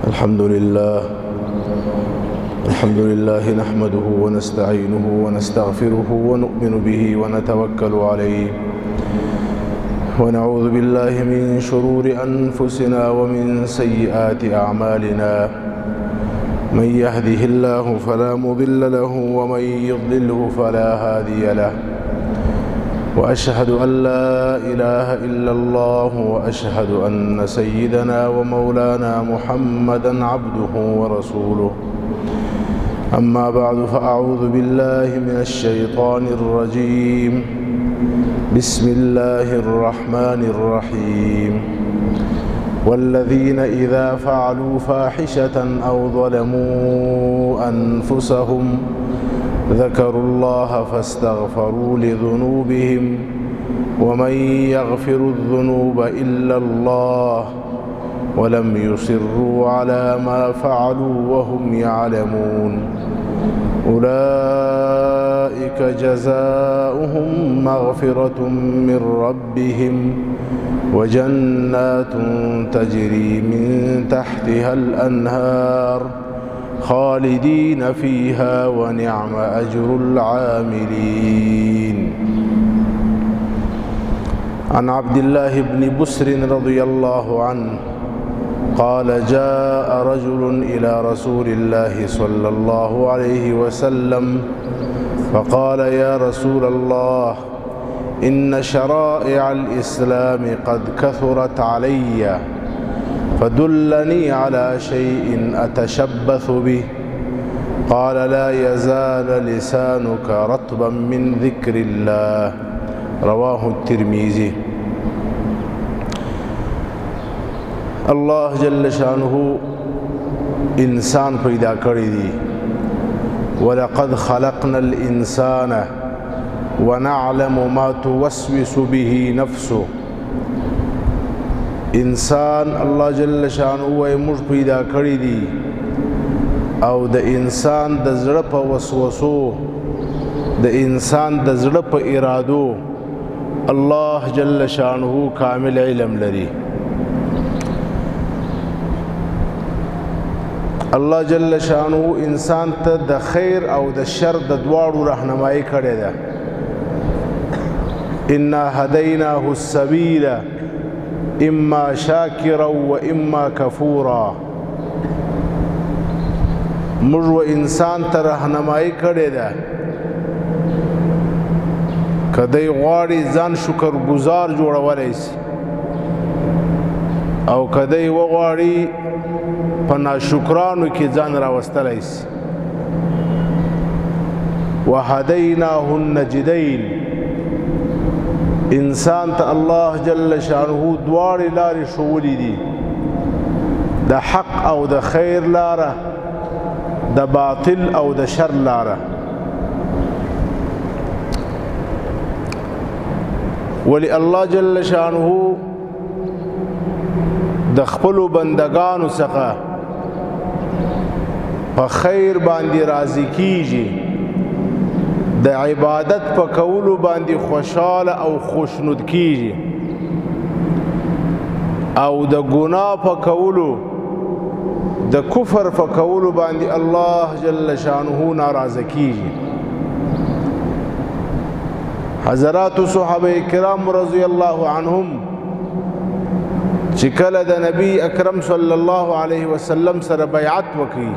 الحمد لله نحمده ونستعينه ونستغفره ونؤمن به ونتوكل عليه ونعوذ بالله من شرور أنفسنا ومن سيئات أعمالنا من يهده الله فلا مضل له ومن يضلله فلا هادي له وأشهد أن لا إله إلا الله وأشهد أن سيدنا ومولانا محمدا عبده ورسوله أما بعد فأعوذ بالله من الشيطان الرجيم بسم الله الرحمن الرحيم والذين إذا فعلوا فاحشة أو ظلموا أنفسهم ذكروا الله فاستغفروا لذنوبهم ومن يغفر الذنوب إلا الله ولم يصروا على ما فعلوا وهم يعلمون أولئك جزاؤهم مغفرة من ربهم وجنات تجري من تحتها الأنهار خالدين فيها ونعم أجر العاملين. عن عبد الله بن بسر رضي الله عنه قال جاء رجل إلى رسول الله صلى الله عليه وسلم فقال يا رسول الله إن شرائع الإسلام قد كثرت علي فدلني على شيء أتشبث به قال لا يزال لسانك رطبا من ذكر الله رواه الترمذي. الله جل شانه انسان پیدا کړی دی ولقد خلقنا الانسان ونعلم ما توسوس به نفسه. انسان الله جل شانه وای موږ پیدا کړی دی او د انسان د زړه په وسوسو د انسان د زړه په ارادو الله جل شانه کامل علم لري. الله جل شانه انسان ته د خیر او د شر د دواړو راهنمایي کړې ده. انا هديناه السبيل اما شاکرا و اما کفورا. موږ و انسان ته راهنمایي کړې ده که دی غواړي ځان شکر گزار جوړولی سي او که دی وغواړي په ناشکرانو کې ځان راوستلی سي. وهدیناه النجدین. انسان ته الله جل شانه دواړې لارې ښوولي دي، د حق او د خیر لاره، د باطل او د شر لاره. ولی الله جل شانه د خپلو بندگانو څخه په خیر باندې راضي کیږي، د عبادت په کولو باندې خوشاله او خوشنود کیږي او د ګناه په کولو د کفر په کولو باندې الله جل شانه ناراضه کیږي. حضرات صحابه کرام رضی الله عنهم چې کله د نبی اکرم صلی الله علیه وسلم سره بیعت وکړي،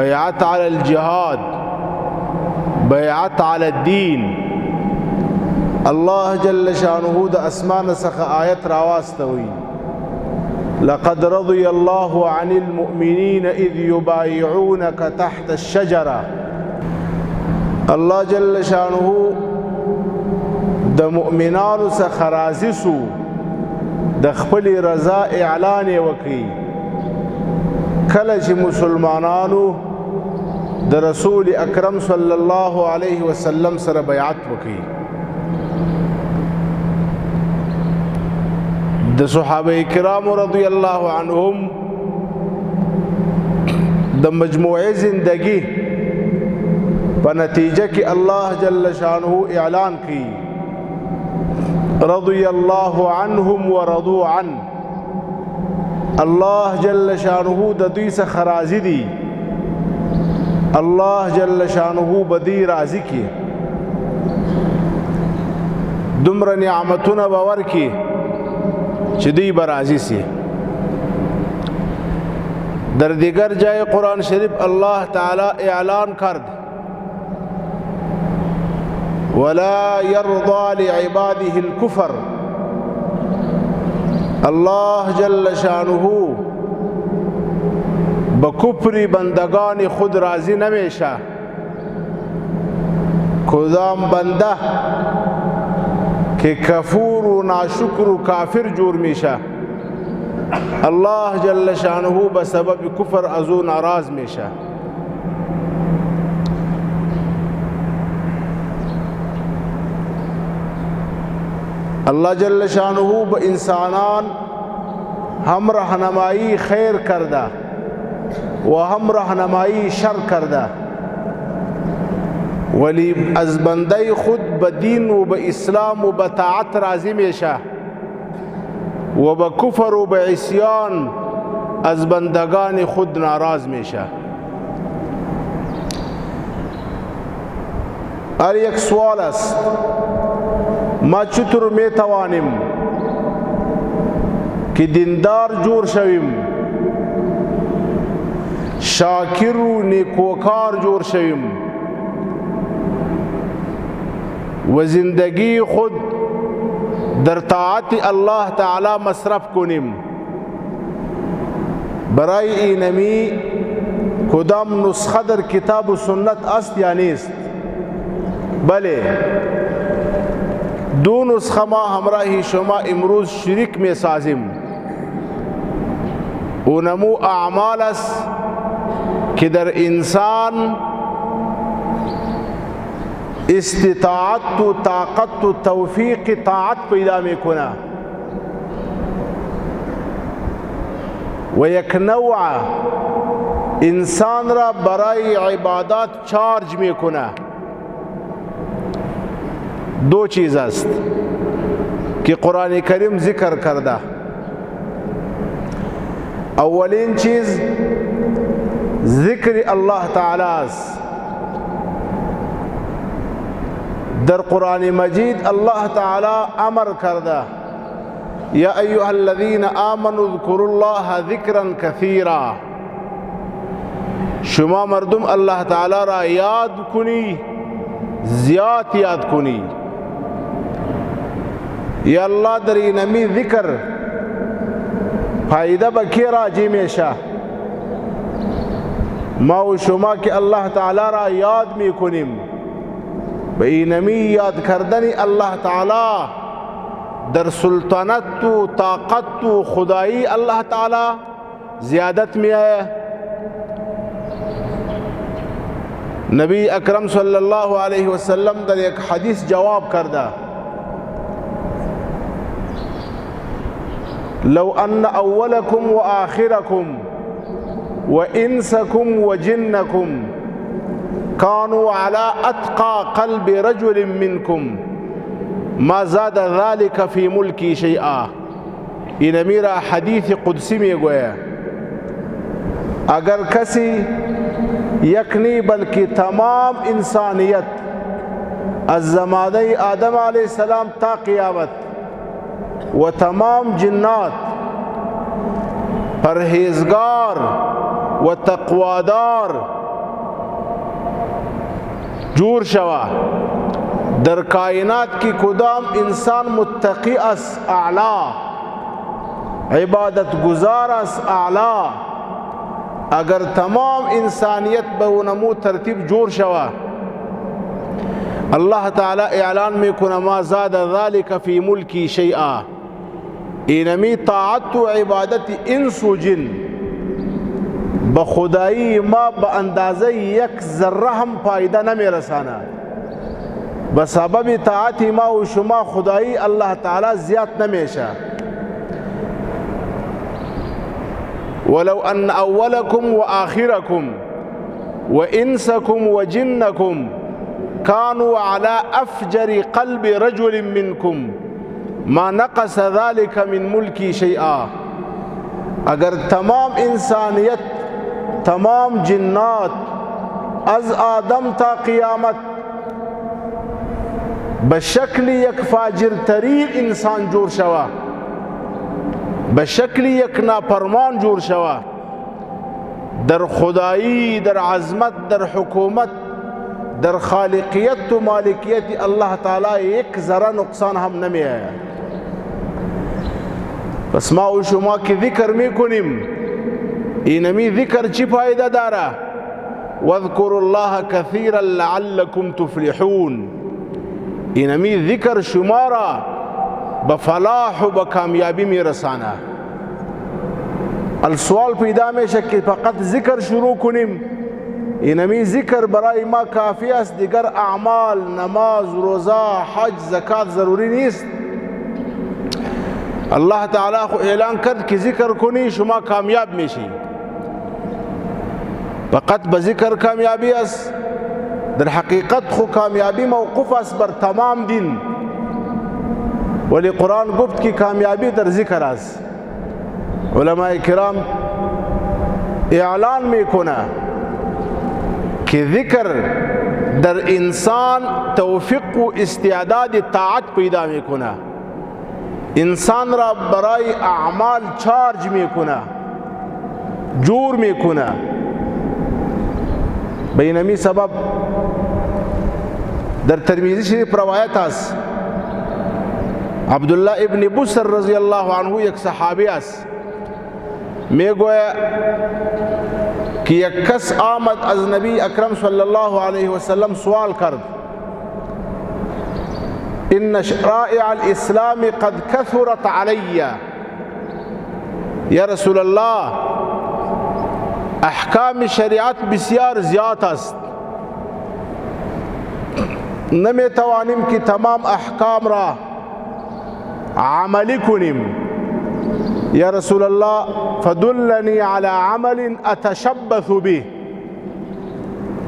بیعت علی الجهاد، بیعت علی الدین، الله جل شانه د اسمان څخه آیت راواستوي لقد رضي الله عن المؤمنين إذ يبايعونك تحت الشجرة. الله جل شانه د مؤمنانو څخه راضي سو، د خپل رضا اعلان وکړي کله چې مسلمانانو د رسول اکرم صلی الله علیه وسلم سره بیعت وکړي. د صحابه کرام رضی الله عنهم د مجموعه زندگی په نتیجه کې الله جل شانه اعلان کړي رضی الله عنهم ورضوا عنه. الله جل شانه د دوی څخه راضي دي، الله جل شانه بدی راضي کی، دومره نعمتونه به ورکي چې دوی به راضي سي. در دیگر جای قرآن شریف الله تعالی اعلان کرد ولا يرضى لعباده الكفر. الله جل شانه بکفر بندگان خود راضی نمیشه. کدام بنده که کفور و ناشکر و کافر جور میشه الله جل شانه به سبب کفر از او ناراض میشه. الله جل شانه به انسانان هم راهنمایی خیر کرده و هم راهنمایی شر کرده، ولی از بنده خود به دین و به اسلام و به طاعت راضی میشه و به کفر و به عصیان از بندگان خود ناراض میشه. هر یک سوال است ما چطور میتوانیم که دیندار جور شویم، شاکر و نیکوکار جور شویم و زندگی خود در طاعت الله تعالی مصرف کنیم. برای اینمی کدام نسخه در کتاب و سنت است یا نیست؟ بله، دو نسخه ما همراه شما امروز شریک می سازیم. اونمو اعمال است که در انسان استطاعت و طاقت و توفیق طاعت پیدا میکنه و یک نوع انسان را برای عبادات چارج میکنه. دو چیز است که قرآن کریم ذکر کرده. اولین چیز ذکر الله تعالی است. در قرآن مجید الله تعالی امر کرده یا ایها الذین آمنوا اذکروا الله ذکرا کثیرا. شما مردم الله تعالی را یاد کنی، زیاد یاد کنی. یا الله در اینمی ذکر فایده به کی راجع میشه؟ ما و شما که الله تعالی را یاد میکنیم، به اینمی یاد کردن الله تعالی در سلطنت و طاقت و خدایی الله تعالی زیادت میآید. نبی اکرم صلی الله علیه وسلم در یک حدیث جواب کرده لو ان اولکم و آخرکم و انسکم و جنکم كانوا على اتقى قلب رجل منكم ما زاد ذلك في ملكي شيئا. این میرا حدیث قدسی میگوید اگر کسی یک نی بلکہ تمام انسانیت از زمانه آدم علیہ السلام تا قیامت و تمام جنات پرهیزگار و تقوادار جور شوا، در کائنات کی کدام انسان متقی است اعلی، عبادت گزار است اعلی، اگر تمام انسانیت به اونمو ترتیب جور شوا الله تعالی اعلان میکنه ما زاد ذلك فی ملکی شیئا. اینمی طاعت و عبادت انس و جن به خدایی ما به اندازه یک ذره هم فایده نمیرساند. به سبب طاعت ما و شما خدایی الله تعالی زیاد نمیشه. ولو ان اولکم و آخرکم و انسکم و جنکم كانوا على افجر قلب رجل منكم ما نقص ذلك من ملكي شيئا. اگر تمام انسانیت، تمام جنات از آدم تا قیامت به شکل یک فاجرترین انسان جور شوه، به شکل یک نافرمان جور شوه، در خدایی، در عظمت، در حکومت، در خالقیت و مالکیت الله تعالی یک ذره نقصان هم نمی آید. پس ما و شما که ذکر میکنیم، اینمی ذکر چی فایده داره؟ واذکروا الله کثیرا لعلکم تفلحون. اینمی ذکر شما را به فلاح و به کامیابی میرسانه. السوال پیدا میشه که فقط ذکر شروع کنیم، اینمی ذکر برای ما کافی است، دیگر اعمال، نماز، روزه، حج، زکات ضروری نیست؟ الله تعالی خو اعلان کرد که ذکر کنی شما کامیاب میشی. فقط به ذکر کامیابی است؟ در حقیقت خو کامیابی موقوف است بر تمام دین، ولی قرآن گفت که کامیابی در ذکر است. علماء کرام اعلان میکنه که ذکر در انسان توفیق و استعداد طاعت پیدا میکنه، انسان را برای اعمال چارج میکنه، جور میکنه. به اینمی سبب در ترمذی شریف روایت است، عبدالله ابن بسر رضی الله عنه یک صحابی است، میگوید که یک کس آمد از نبی اکرم صلی الله علیه و سلم سوال کرد: ان شرائع الاسلام قد كثرت علی، یا رسول الله احکام شریعت بسیار زیاد است، نمیتوانیم که تمام احکام را عملی کنیم. یا رسول الله فدلنی علی عمل اتشبث به،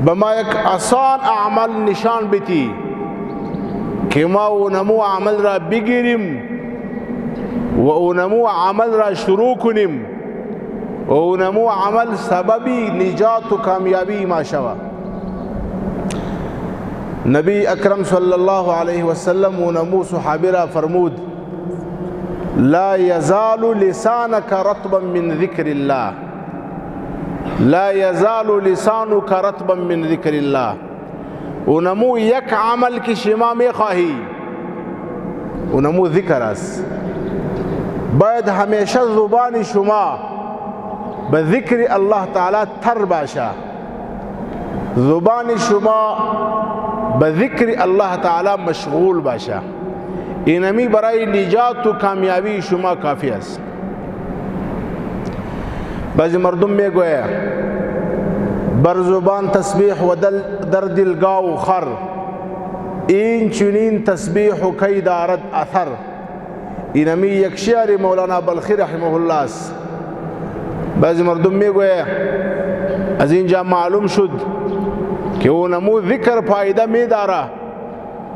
بما یک آسان عمل نشان بتی که ما اونمو عمل را بگیریم و اونمو عمل را شروع کنیم و اونمو عمل سببی نجات و کامیابی ما شود. نبی اکرم صلی الله علیه و سلم اونمو صحابی را فرمود: لا يزال لسانك رطبا من ذكر الله، لا يزال لسانك رطبا من ذكر الله. اونمو یک عمل که شما میخواهی، اونمو ذکر است. باید همیشه زبان شما به ذکر الله تعالی تر باشه، زبان شما به ذکر الله تعالی مشغول باشه. اینمی برای نجات و کامیابی شما کافی است. بعضی مردم میگوید بر زبان تسبیح و در دلگاه خر، این چنین تسبیح و کی دارد اثر. اینمی یک شعر مولانا بلخی رحمه الله است. بعضی مردم میگوید از اینجا معلوم شد که اونمو ذکر فایده میداره،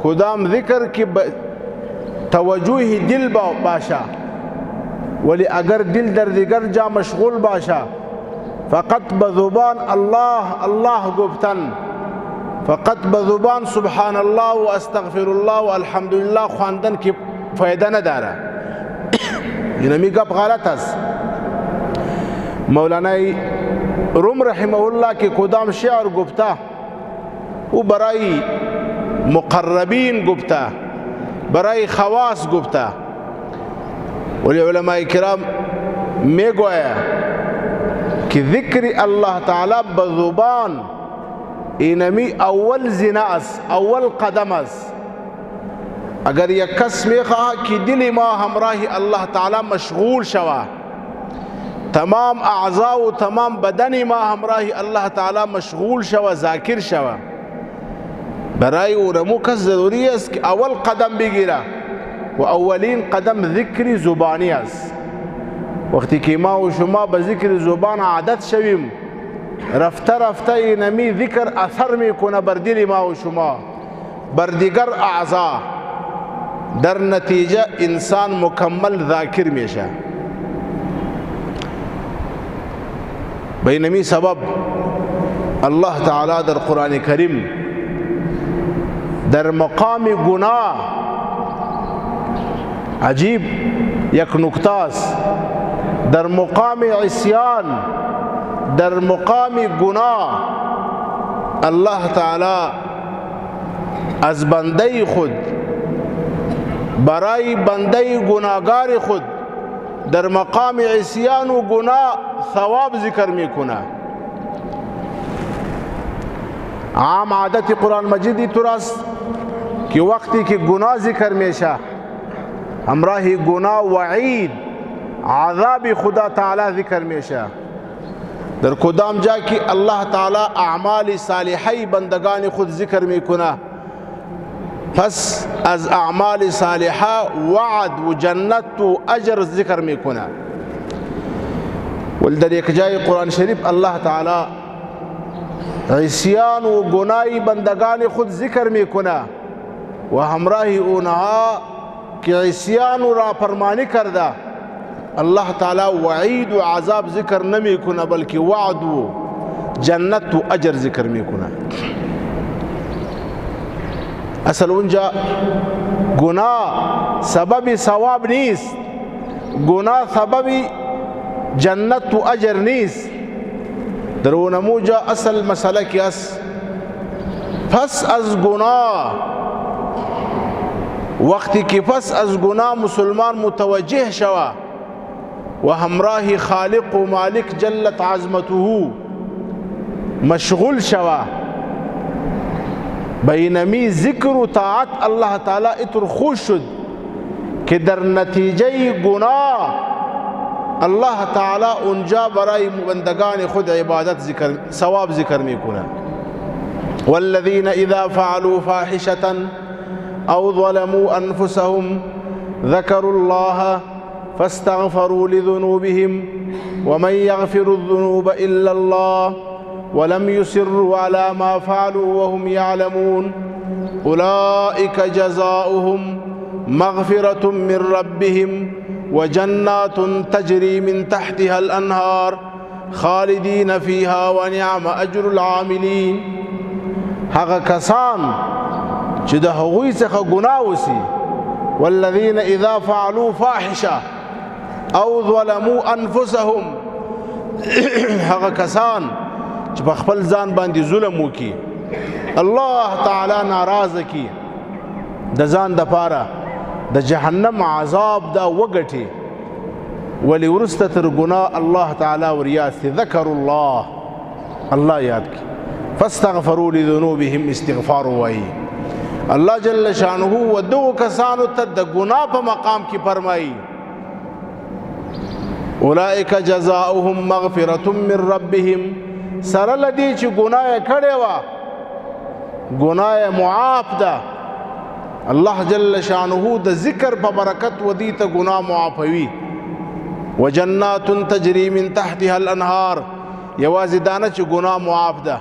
کدام ذکر که توجه دل باشه، ولی اگر دل در دیگر جا مشغول باشه، فقط به زبان الله الله گفتن، فقط به زبان سبحان الله و استغفر الله و الحمدلله خواندن که فایده نداره. اینمی گپ غلط است. مولانا روم رحمه الله که کدام شعر گفته او برای مقربین گفته، برای خواص گفته، ولی علماء کرام میگوید که ذکر الله تعالی به زبان اینمی اول زینه است، اول قدم است. اگر یک کس میخواه که دل ما همراه الله تعالی مشغول شوه، تمام اعضا و تمام بدن ما همراه الله تعالی مشغول شوه، ذاکر شوه، برای اونمو کس ضروری است که اول قدم بگیره و اولین قدم ذکر زبانی است. وقتی که ما و شما به ذکر زبان عادت شویم، رفته رفته اینمی ذکر اثر میکنه بر دل ما و شما، بر دیگر اعضا، در نتیجه انسان مکمل ذاکر میشه. بینمی سبب الله تعالی در قرآن کریم در مقام گناه عجیب یک نکته است. در مقام عصیان، در مقام گناه، الله تعالی از بنده خود برای بنده گناهگار خود در مقام عصیان و گناه ثواب ذکر میکنه. عام عادت قرآن مجید اینطور است که وقتی که گناه ذکر میشه همراه گناه وعید عذاب خدا تعالی ذکر میشه. در کدام جا که الله تعالی اعمال صالحه بندگان خود ذکر میکنه، پس از اعمال صالحه وعد و جنت و اجر ذکر میکنه. ولی در یک جای قرآن شریف الله تعالی عصیان و گناه بندگان خود ذکر میکنه و همراه اونها که عصیان و راپرمانی کرده الله تعالی وعید و عذاب ذکر نمیکنه، بلکه وعد و جنت و اجر ذکر میکنه. اصل اونجا گناه سبب ثواب نیست، گناه سبب جنت و اجر نیست. در اونموجا اصل مسئله کی است؟ پس از گناه، وقتی که پس از گناه مسلمان متوجه شوه و همراه خالق و مالک جلت عظمته مشغول شوه، بینمی ذکر و طاعت الله تعالی اتر خوش شد که در نتیجه گناه الله تعالی اونجا برای بندگان خود عبادت ذکر ثواب ذکر میکنه. والذین اذا فعلوا فاحشة او ظلموا انفسهم ذكروا الله فاستغفروا لذنوبهم ومن يغفر الذنوب الا الله ولم يصروا على ما فعلوا وهم يعلمون اولئك جزاؤهم مغفرة من ربهم وجنات تجري من تحتها الانهار خالدين فيها ونعم اجر العاملين. هغه کسان چې د هغوی څخه ګناه وسی، والذین اذا فعلوا فاحشه او ظلموا انفسهم، هغه کسان چې په خپل ځان باندې ظلم وکي، الله تعالی ناراضه کی، د ځان د پاره د جهنم عذاب دا وګټي، ولی ورسته تر ګناه الله تعالی وریاد سی ذکر الله یاد کی، فاستغفروا لذنوبهم استغفار وای الله جل شانه و دو کسانو ته د ګناه په مقام کې فرمایي اولئک جزاؤهم مغفرة من ربهم، سره لدی چې ګناه کړي وا ګناه معاف ده، الله جل شانه د ذکر په برکت ودی ته ګناه معافوي. وجنات تجري من تحتها الانهار، یوازې دانه چې ګناه معاف ده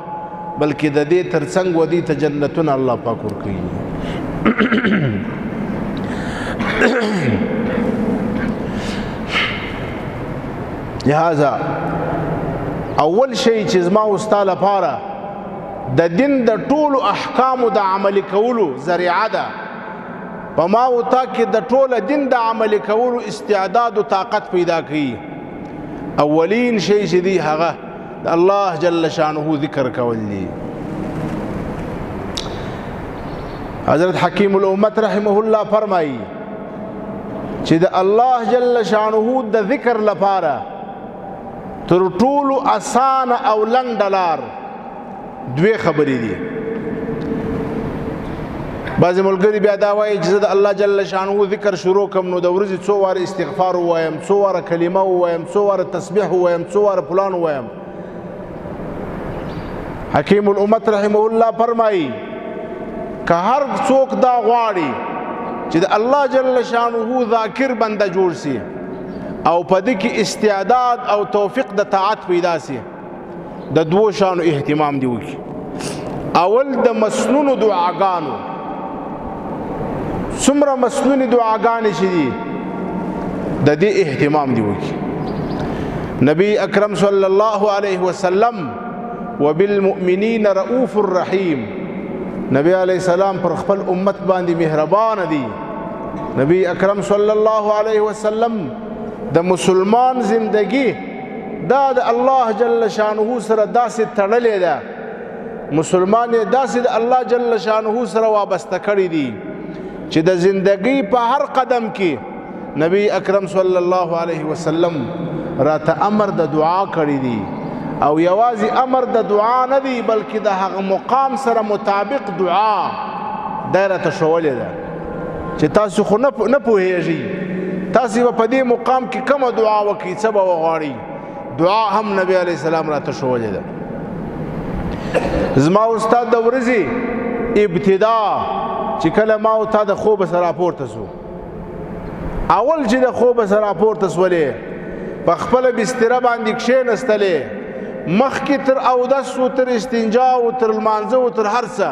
بلکې د دې ترڅنګ ودی ته جنتونه الله پاک ورکوي. لہذا اول شی چې زما او ستا لپاره د دین د ټولو احکامو د عملي کولو ذریعه ده، په ما او تا کې د ټوله دین د عملي کولو استعداد او طاقت پیدا کړي. اولین شی چې دی هغه د الله جل شانه ذکر کول دي. حضرت حکیم الامت رحمه الله فرمایي چې د الله جل شانه د ذکر لپاره تر ټولو آسان او لنډ لار دوی خبرې دي. بعضې ملګري بیا دا وایي چې زه د الله جل شانه ذکر شروع کړم نو د ورځې څو واره استغفار ووایم، څو واره کلمه ووایم، څو واره تسبیح ووایم، څو واره فلان ووایم. حکیم الامت رحمه الله فرمایي که هر څوک دا غواړي چې د الله جل شانه ذاکر بنده جوړ سي او په دې کې استعداد او توفیق د طاعت پیدا سي، د دوو شانو اهتمام دی وکړي. اول د مسنونو دعاګانو، څومره مسنونې دعاګانې چې دي د دې اهتمام دی وکړي. نبی اکرم صلی الله علیه وسلم وبالمؤمنین رؤوف الرحیم، نبی علیہ السلام پر خپل امت باندې مهربان دی. نبی اکرم صلی الله علیه وسلم د مسلمان زندگی دا د الله جل شانه سره داسې تړلې ده، مسلمان یې داسې د الله جل شانه سره وابسته کړی دي چې د زندگی په هر قدم کې نبی اکرم صلی الله علیه وسلم راته امر د دعا کړی دی، او یوازې امر د دعا نه دی بلکې د هغه مقام سره مطابق دعا دا راته ښولې ده چې تاسو خو نه پوهیږئ تاسو به په دې مقام کې کومه دعا وکړئ، څه به وغواړئ. دعا هم نبی علیه السلام راته ښولې ده. زما استاد د ورځې ابتدا چې کله ما او تا د خوبه سره راپورته سو، اول چې د خوبه سره راپورته سولې په خپله بستره باندې کښېنستلې، مخکې تر اودس و تر استنجا و تر لمانځه و تر هر څه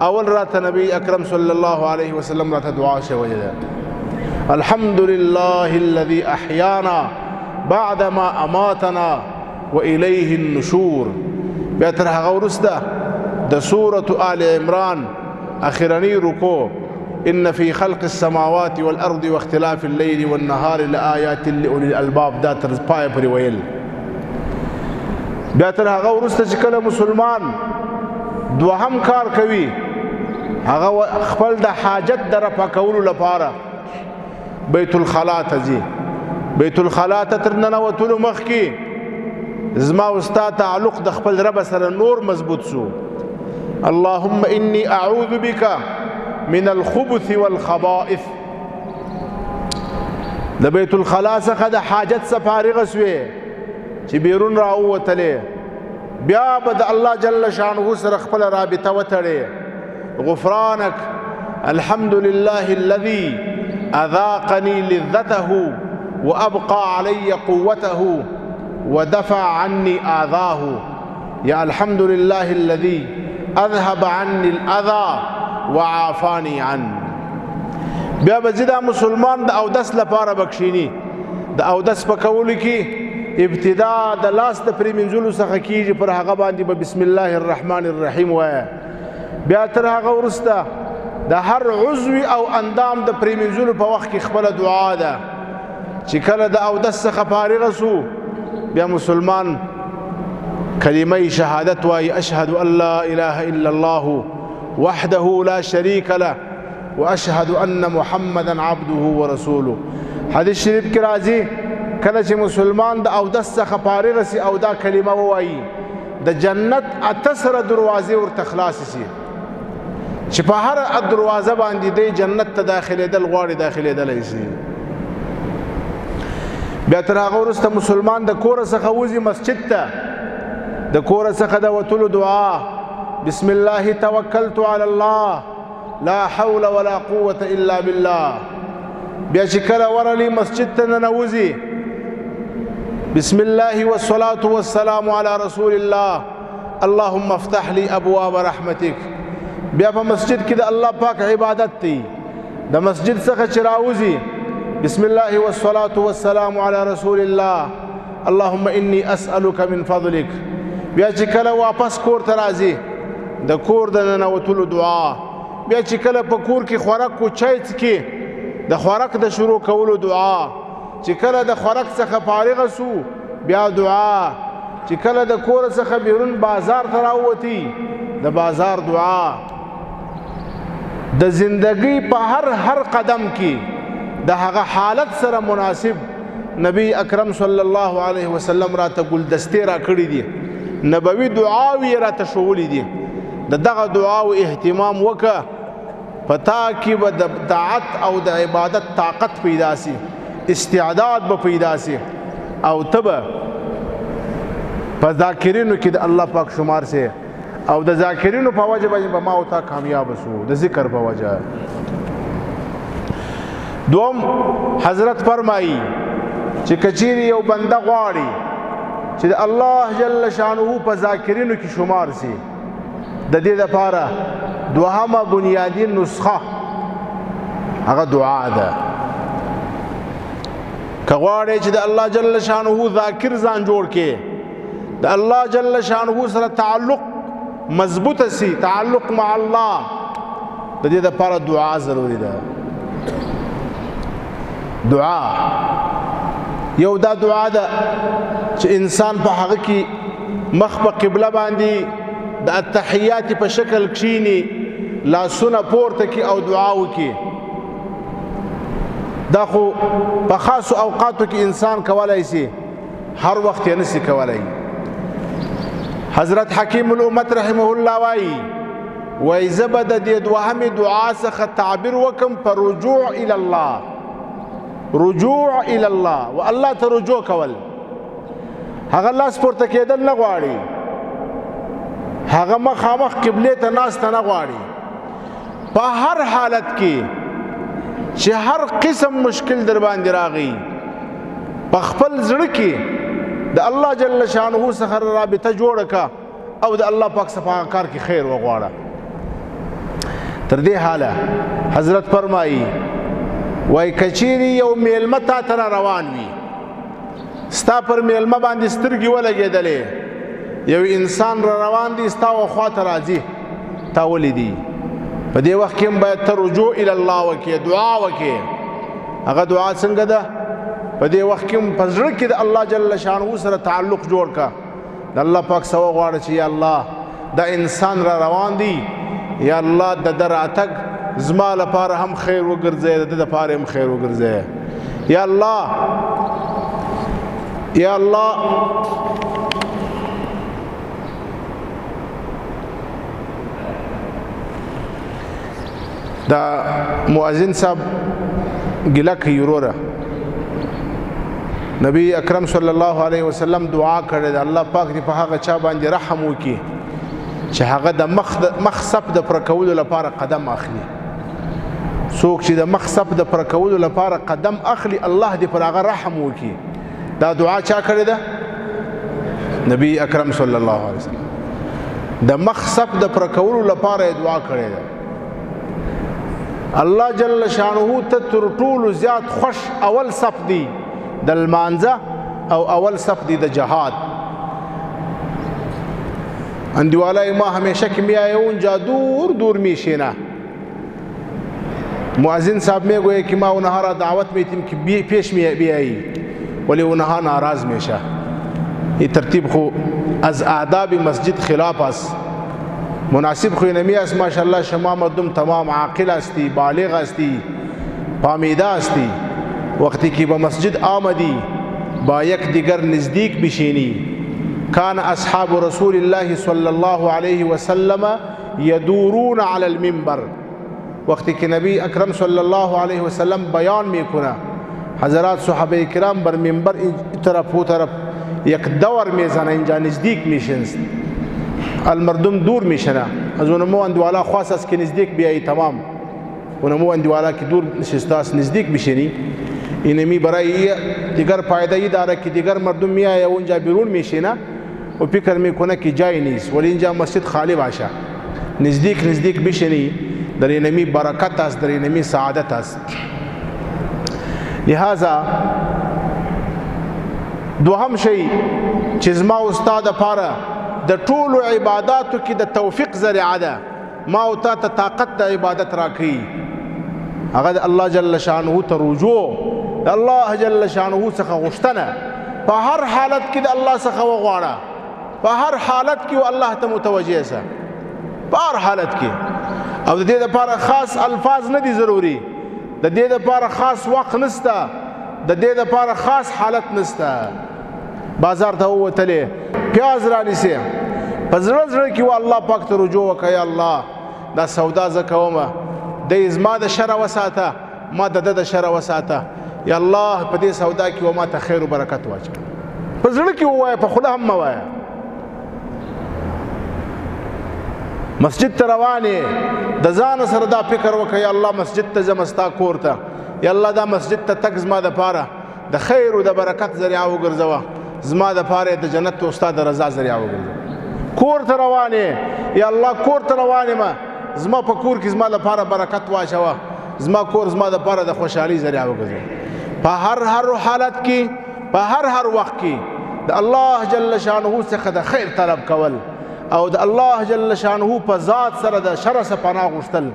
اول راته نبی اکرم صلی الله علیه وسلم راته دعا شوې ده. الحمد لله الذي احیانا بعدما اماتنا والیه النشور. بیا تر هغه وروسته د سورة آل عمران اخرنی رکوع ان فی خلق السماوات والارض واختلاف الليل والنهار لآیات لأولی الالباب دا تر پای پورې ویل. بیا تر هغه وروسته چې کله مسلمان دوهم کار کوي هغه خپل د حاجت د رفع کولو لپاره بیت الخلا ته ځي. بیت الخلا ته تر ننوتلو مخکې زما استاد تعلق د خپل رب سره نور مضبوط سو. اللهم انی اعوذ بک من الخبث والخبائث. د بیت الخلا څخه د حاجت څخه فارغ سوې چې بیرون راووتلې، بیا به د الله جل شانه سره خپل رابطه وتړې. غفرانک الحمد لله الذي اذاقني لذته وابقى علي قوته ودفع عني آذاه. یا الحمد لله الذي اذهب عني الاذى وعافاني عنه. بیا به زه دا مسلمان د اودس لپاره بکښیني. د اودس په کولو کې ابتدا د لاس د پریمنځلو څخه کیږي، پر هغه باندې به بسم الله الرحمن الرحیم وایه. بیا تر هغه وروسته د هر عضو او اندام د پریمنځلو په وخت کې خپله دعا ده چې کله د اودس څخه فارغ سو بیا مسلمان کلمه شهادت وایي اشهد ان لا اله الا الله وحده لا شريك له واشهد ان محمدا عبده ورسوله. حدیث شریف کې راځي کله چې مسلمان د اودس څخه فارغ سي او دا کلمه ووایي د جنت اتسره دروازې ورته خلاص سي چې په هر دروازه باندې دی جنت ته داخلېدل غواړي داخلېدلی سي. بیا تر هغه وروسته مسلمان د کوره څخه وځي مسجد ته، د کوره څخه د وتلو دعا بسم الله توکلت علی الله لا حول ولا قوة الا بالله. بیا چې کله ورلی مسجد ته ننوځي بسم الله والصلاة والسلام على رسول الله اللهم افتح لي ابواب رحمتك. بیا په مسجد کې د الله پاک عبادت دی. د مسجد څخه چې راوځي بسم الله والصلاة والسلام على رسول الله اللهم انی اسألك من فضلك. بیا چې کله واپس کور ته راځي د کور د ننوتلو دعا. بیا چې کله په کور کې خوراک کو چای څکي د خوراک د شروع کولو دعا. چې کله د خوراک څخه فارغ سو بیا دعا. چې کله د کور څخه بیرون بازار ته راووتی د بازار دعا. د زندگی په هر قدم کې د هغه حالت سره مناسب نبی اکرم صلی الله علیه وسلم راته ګلدستې را کړي دي، نبوي دعاوې راته ښوولې دي. د دغه دعاو اهتمام وکړه، په تا کې به د طاعت او د عبادت طاقت پیدا سي، استعداد به پیدا سي او ته به په ذاکرینو کې د الله پاک شمار سي او د ذاکرینو په وجه باندې به ما او تا کامیاب سو د ذکر په وجه. دوم حضرت فرمایي چې کچيري یو بنده غواړي چې د الله جل شانه په ذاکرینو کې شمار سي، د دې لپاره دوهمه بنیادی نسخه هغه دعا ده. که غواړې چې د الله جل شانه ذاکر ځان جوړ کې، د الله جل شانه سره تعلق مضبوط سي، تعلق مع الله، د دې لپاره دعا ضروري ده. دعا یو دا دعا ده چې انسان په هغه کې مخ په قبله باندې د التحیات په شکل کښینی، لاسونه پورته کی او دعا وکي. دا خو په خاصو اوقاتو کې انسان کولای شي، هر وخت یې نشي کولای. حضرت حکیم الامت رحمه الله وایي زبد د دوهمې دعا څخه تعبیر وکم پر رجوع الی الله، رجوع الی الله و الله ته رجوع کول. هغه لاس پورته کېدل نه غواړي، هغه مخامخ قبله ته ناست نه غواړي. په هر حالت کې چې هر قسم مشکل در باندې راغی، په خپل زړه کې د الله جل شانه څخه رابطه جوړه کا او د الله پاک څخه کار کې خیر وغواړه. تر دې حاله حضرت فرمایي وای کچيري یو میلمه تا تر روان وي، ستا پر میلمه باندې سترګې ولګېدلې، یو انسان را روان دی ستا خوا ته راځي، تا ولیدي، په دې وخت کې باید ته رجوع الی الله وکې، دعا وکې. هغه دعا څنګه ده؟ په دې وخت کې په زړه کې د الله جل شانه سره تعلق جوړ کا، د الله پاک سره غواړه چې یا الله دا انسان را روان دی، یا الله د راتګ زما لپاره هم خیر وګرځي، د لپاره هم خیر وګرځي. یا الله یا الله دا مؤذن صاحب ګیله کوي وروره، نبی اکرم صلی الله علیه وسلم دعا کړې ده الله پاک دې په هغه چا باندې رحم وکړي چې هغه د مخ صف د پر کولو لپاره قدم اخلي. څوک چې د مخ صف د پر کولو لپاره قدم اخلي، الله دې پر هغه رحم وکړي. دا دعا چا کړې ده؟ نبی اکرم صلی الله علیه وسلم د مخ صف د پر کولو لپاره دعا کړې ده. الله جل شانه ته تر ټولو زیات خوش اول صف دی د المانزه او اول صف دی د جهاد. اندیوالای ما همیشه که می آیه اونجا دور دور میشینه. مؤذن صاحب میگویه که ما اونها را دعوت میتیم که پیش بیایی، ولی اونها ناراض میشه. این ترتیب خو از آداب مسجد خلاف است. مناسب خو نمی است ماشاءالله شما مردم تمام عاقل استی، بالغ استی، فهمیده استی. وقتی که به مسجد آمدی با یک دیگر نزدیک بشینی. کان اصحاب رسول الله صلی الله علیه وسلم یدورون علی المنبر. وقتی که نبی اکرم صلی الله علیه وسلم بیان میکنه، حضرات صحابه کرام بر منبر این طرف و طرف یک دور میزنه، اینجا نزدیک میشنست، المردم دور میشنه. از اونمو اندوالا خواست است که نزدیک بیایی، تمام اونمو اندوالا که دور نشستاست نزدیک بشینی. اینمی برای دیگر فایده ای داره که دیگر مردم میایه اونجا بیرون میشینه و فکر میکنه که جای نیست، ولی اینجا مسجد خالی باشه، نزدیک بشینی، در اینمی برکت است، در اینمی سعادت است. لہذا دوهم شی چې زما استاد لپاره د ټولو عباداتو کې د توفیق ذریعه ده، ما او تا ته طاقت د عبادت راکړي، هغه د الله جل شانه ته رجوع، د الله جل شانه څخه غوښتنه. په هر حالت کې د الله څخه وغواړه، په هر حالت کې الله ته متوجه سه، په هر حالت کې. او د دې لپاره خاص الفاظ نه دي ضروري، د دې لپاره خاص وخت نشته، د دې لپاره خاص حالت نشته. بازار ته ووتلې پیاز رانیسې، په زړه کې الله پاک ته رجوع وکړه، یا الله دا سودا زه کومه، دی زما د شر وساته، ما د ده د شر وساته، یا الله په دې سودا کې و ما ته خیر و برکت واچوه. په زړه کې ووایه، په خوله هم مه وایه. مسجد ته روانې د ځان سره دا فکر وکړه، یا الله مسجد ته ځم ستا کور ته، یا الله دا مسجد ته تګ زما دپاره د خیر و د برکت ذریعه وګرځوه، زما دپاره د جنت او ستا د رضا ذریعه وګرځوه. کور ته روانې، یا الله کور ته روان یم، زما په کور کې زما لپاره برکت واچوه، زما کور زما دپاره د خوشحالي ذریعه وګرځوه. په هر حالت کې په هر وخت کې د الله جل شانه څخه د خیر طلب کول او د الله جل شانه په ذات سره د شر څخه پناه غوښتل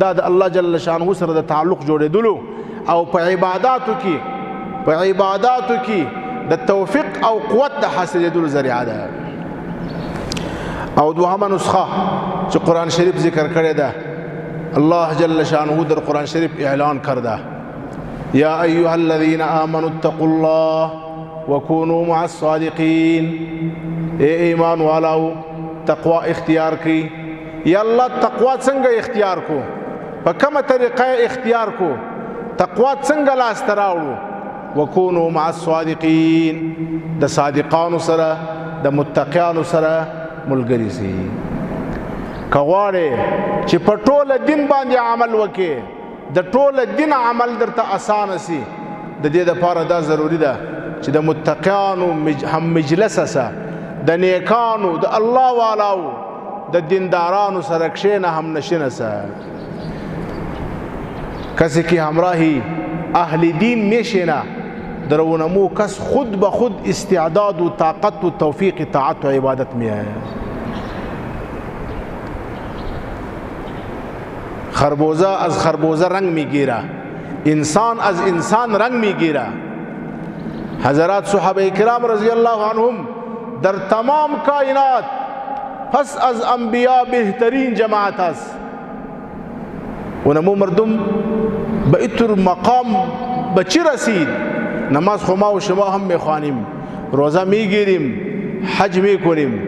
دا د الله جل شانه سره د تعلق جوړېدلو او په عباداتو کې د توفیق او قوت د حاصلېدلو ذریعہ ده. او دوهمه نسخه چې قرآن شریف ذکر کړی ده الله جل شانه در قرآن شریف اعلان کرده یا ایها الذین آمنوا اتقوا الله وكونوا مع الصادقین. اے ایمان والاو تقوا اختیار کی. یا الله تقوا څنګه اختیار کو په کومه طریقه اختیار کو تقوا څنګه لاس ته راوړو وكونوا مع الصادقین د صادقانو سره د متقیانو سره ملګری سي. کغواړي چې په ټوله دین باندې عمل وکې د ټوله دین عمل درته اسانه سي د دې لپاره دا ضروری ده چې د متقیانو هم مجلس سره د نیکانو د الله والاو د دیندارانو سره کښېنه هم نشینه سره کسی که همراهی اهل دین میشینه درونمو کس خود به خود استعداد و طاقت و توفیق طاعت و عبادت میه. خربوزه از خربوزه رنگ میگیره انسان از انسان رنگ میگیره. حضرات صحابه کرام رضی الله عنهم در تمام کائنات پس از انبیاء بهترین جماعت است. ونمو مردم به اتر مقام بچی رسید نماز خو ما و شما هم میخوانیم روزه میگیریم حج میکنیم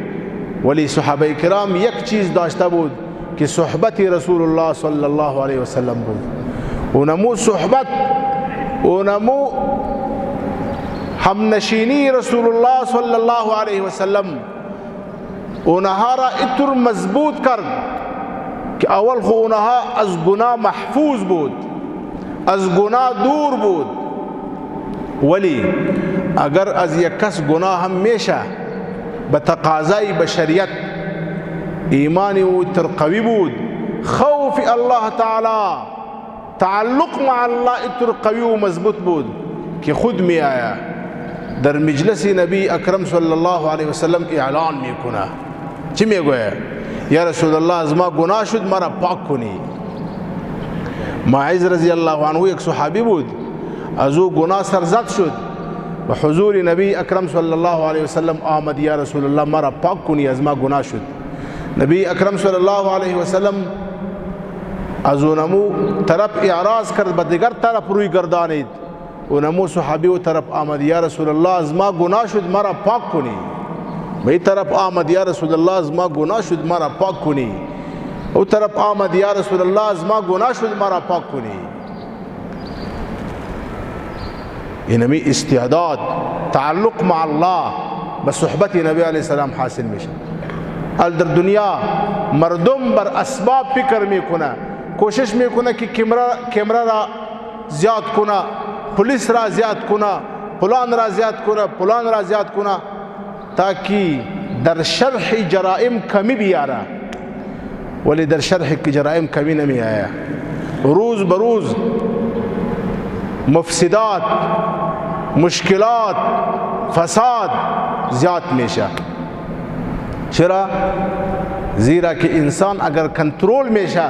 ولی صحابه کرام یک چیز داشته بود که صحبت رسول الله صلی الله علیه وسلم بود. اونمو صحبت اونمو همنشینی رسول الله صلی الله علیه وسلم اونها را اتر مضبوط کرد که اول خو اونها از گناه محفوظ بود از گناه دور بود ولی اگر از یک کس گناه هم میشه به تقاضای بشریت ایمانی او تر قوی بود خوف الله تعالی تعلق مع الله اتر قوی و مضبوط بود که خود می آیا در مجلس نبی اکرم صلی الله علیه وسلم اعلان میکنه چی میگوه یا رسول الله از ما گناه شد مرا پاک کنی. ماعز رضی الله عنه یک صحابی بود از او گناه سرزد شد و حضور نبی اکرم صلی الله علیه وسلم آمد یا رسول الله مرا پاک کنی از ما گناه شد. نبی اکرم صلی الله علیه وسلم از اونمو طرف اعراض کرد به دیگر طرف روی گردانید. اونمو صحابی و طرف آمد یا رسول الله از ما گناه شد مرا پاک کنی. به طرف آمد یا رسول الله از ما گناه شد مرا پاک کنی. او طرف آمد یا رسول الله از ما گناه شد مرا پاک کنی. اینمی استعداد تعلق مع الله به صحبت نبی علیه السلام حاصل میشه. در دنیا مردم بر اسباب فکر میکنه کوشش میکنه که کمره را زیاد کنه پولیس را زیاد کنه پلان را زیاد کنه پلان را زیاد کنه تاکي در شرح جرائم کمی بیاره ولی در شرح جرائم کمی نمی آیا. روز بروز مفسدات مشکلات فساد زیاد میشه. چرا؟ زیرا که انسان اگر کنترل میشه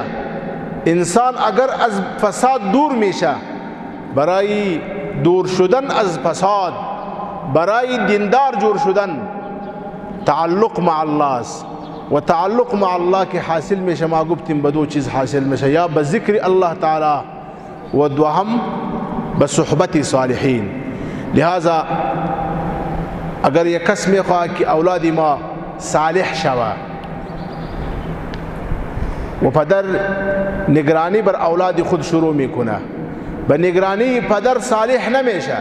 انسان اگر از فساد دور میشه برای دور شدن از فساد برای دیندار جور شدن تعلق مع الله است و تعلق مع الله که حاصل میشه ما گفتیم به دو چیز حاصل میشه یا به ذکر الله تعالی و دوهم به صحبت صالحین. لہذا اگر یک کس میخواه که اولادی ما صالح شوه و پدر نگرانی بر اولاد خود شروع میکنه به نگرانی پدر صالح نمیشه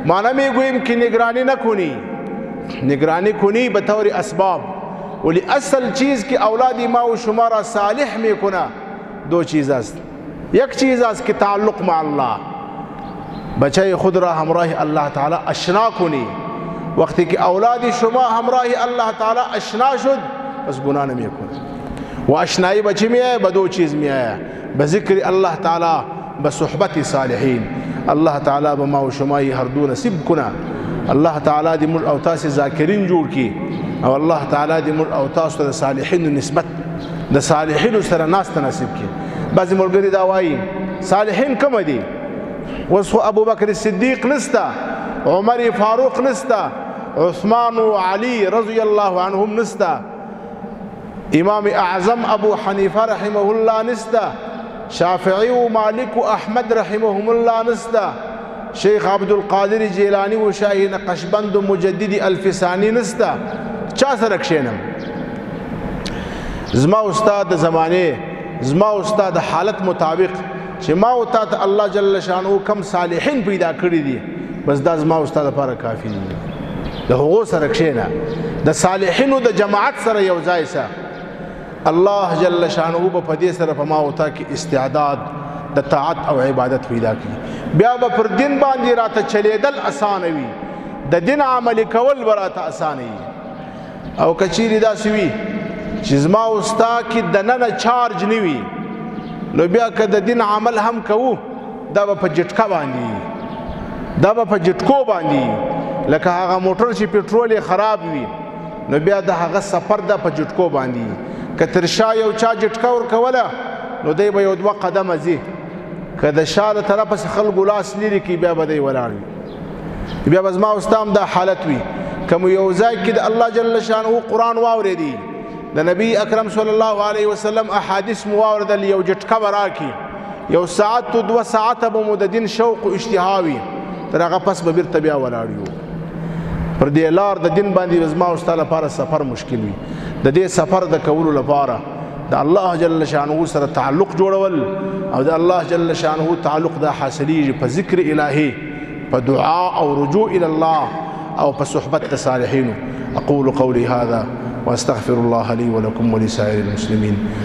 ما نمیگوییم که نگرانی نکنی نگرانی کنی به طور اسباب ولی اصل چیز که اولادی ما و شما را صالح میکنه دو چیز است. یک چیز است که تعلق مع الله بچه خود را همراه الله تعالی اشنا کنی. وقتی که اولادی شما همراه الله تعالی اشنا شد بس گناه نمیکنه و اشنایی بچه میه به دو چیز میه به ذکر الله تعالی به صحبت صالحین. الله تعالی به ما او شما یې هر دو نصیب کنه. الله تعالی دې موږ او تاسې ذاکرین جوړ کړي او الله تعالی دې موږ او تاسو ته د صالحینو نسبت د صالحینو سره ناسته نصیب کړي. بعضې ملګري دا وایي صالحین کومه دي؟ اوس خو ابوبکر صدیق نسته، عمر فاروق نسته، عثمان و علی رضی الله عنهم نسته، امام اعظم ابو حنیفه رحمه الله نسته، شافعی و مالک و احمد رحمهم الله نسته، شیخ عبدالقادر جیلانی و شاهی نقشبند و مجدد الفسانی نسته. چا سره کښېنم؟ زما استاد د زمانه، زما استاد د حالت مطابق چې ما او تا ته الله جل شانه کم صالحین پیدا کړی دي، بس دا زما استاد لپاره کافي دي. د هغو سره کښېنه، د صالحینو د جماعت سره یو ځای سه. الله جل شانه به په دې سره په ما او تا کې استعداد د طاعت او عبادت پیدا کړي. بیا به پر دین باندې راته چلیدل اسانه وي، د دین عمل کول به راته اسانه وي. او که چیرې داسې وي چې زما او ستا کې دننه چارج نه وي، نو بیا که د دین عمل هم کوو دا به په جټکه باندې، دا به په جټکو باندې، لکه هغه موټر چې پټرول یې خراب وي نو بیا د هغه سفر دا په جټکو باندې. که تر شا یو چا جټکه ورکوله نو دی به یو دوه قدمه ځي، که د شا د طرفه څخه خلکو لاس لرې کړي بیا به دی ولاړ وي. بیا به زما او ستا هم دا حالت وي که مو یو ځای کې د الله جل شانه قرآن واورېدي، د نبی اکرم صلی الله علیه وسلم احادیث مو واورېدل، یو جټکه به راکړي، یو ساعت و دوه ساعته به مو د دین شوق و اشتها وي، تر هغه پس به بیرته بیا ولاړ یو. پر دې لار د دین باندې زما او ستا لپاره سفر مشکل وي. د دې سفر د کولو لپاره د الله جل شانه سره تعلق جوړول او د الله جل شانه تعلق دا حاصلېږي په ذکر الهي، په دعا او رجوع الى الله او په صحبت د صالحینو. اقول قولي هذا واستغفر الله لي ولكم ولسائر المسلمين.